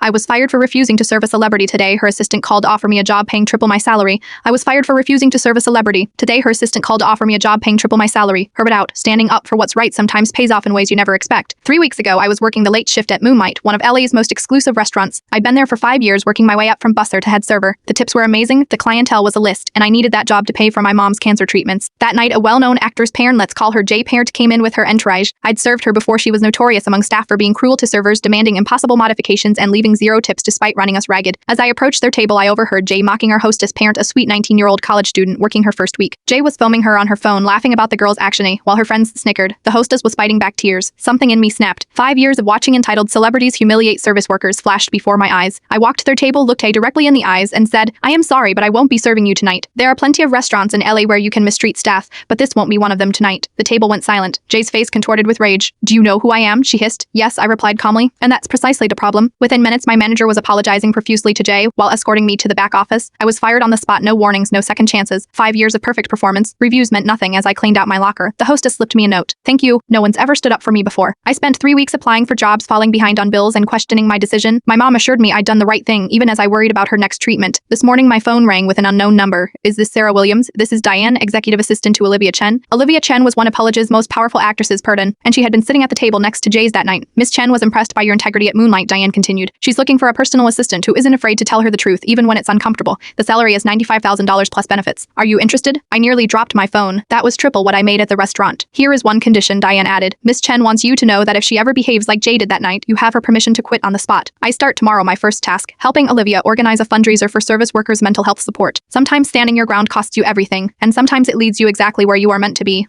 I was fired for refusing to serve a celebrity today. Her assistant called to offer me a job paying triple my salary. I was fired for refusing to serve a celebrity. Today, her assistant called to offer me a job paying triple my salary. Herbert out. Standing up for what's right sometimes pays off in ways you never expect. 3 weeks ago, I was working the late shift at Moonlight, one of LA's most exclusive restaurants. I'd been there for 5 years, working my way up from busser to head server. The tips were amazing, the clientele was a list, and I needed that job to pay for my mom's cancer treatments. That night, a well-known actress parent, let's call her J parent, came in with her entourage. I'd served her before. She was notorious among staff for being cruel to servers, demanding impossible modifications, and leaving 0 tips despite running us ragged. As I approached their table, I overheard Jay mocking our hostess parent, a sweet 19-year-old college student working her first week. Jay was filming her on her phone, laughing about the girl's actiony, while her friends snickered. The hostess was fighting back tears. Something in me snapped. 5 years of watching entitled celebrities humiliate service workers flashed before my eyes. I walked to their table, looked Jay directly in the eyes, and said, I am sorry, but I won't be serving you tonight. There are plenty of restaurants in LA where you can mistreat staff, but this won't be one of them tonight. The table went silent. Jay's face contorted with rage. Do you know who I am? She hissed. Yes, I replied calmly. And that's precisely the problem. Within minutes, my manager was apologizing profusely to Jay while escorting me to the back office. I was fired on the spot, no warnings, no second chances. 5 years of perfect performance. Reviews meant nothing as I cleaned out my locker. The hostess slipped me a note. Thank you. No one's ever stood up for me before. I spent 3 weeks applying for jobs, falling behind on bills, and questioning my decision. My mom assured me I'd done the right thing, even as I worried about her next treatment. This morning, my phone rang with an unknown number. Is this Sarah Williams? This is Diane, executive assistant to Olivia Chen. Olivia Chen was one of Hollywood's most powerful actresses, pardon, and she had been sitting at the table next to Jay's that night. Miss Chen was impressed by your integrity at Moonlight, Diane continued. She's looking for a personal assistant who isn't afraid to tell her the truth, even when it's uncomfortable. The salary is $95,000 plus benefits. Are you interested? I nearly dropped my phone. That was triple what I made at the restaurant. Here is one condition, Diane added. Miss Chen wants you to know that if she ever behaves like Jay did that night, you have her permission to quit on the spot. I start tomorrow. My first task, helping Olivia organize a fundraiser for service workers' mental health support. Sometimes standing your ground costs you everything, and sometimes it leads you exactly where you are meant to be.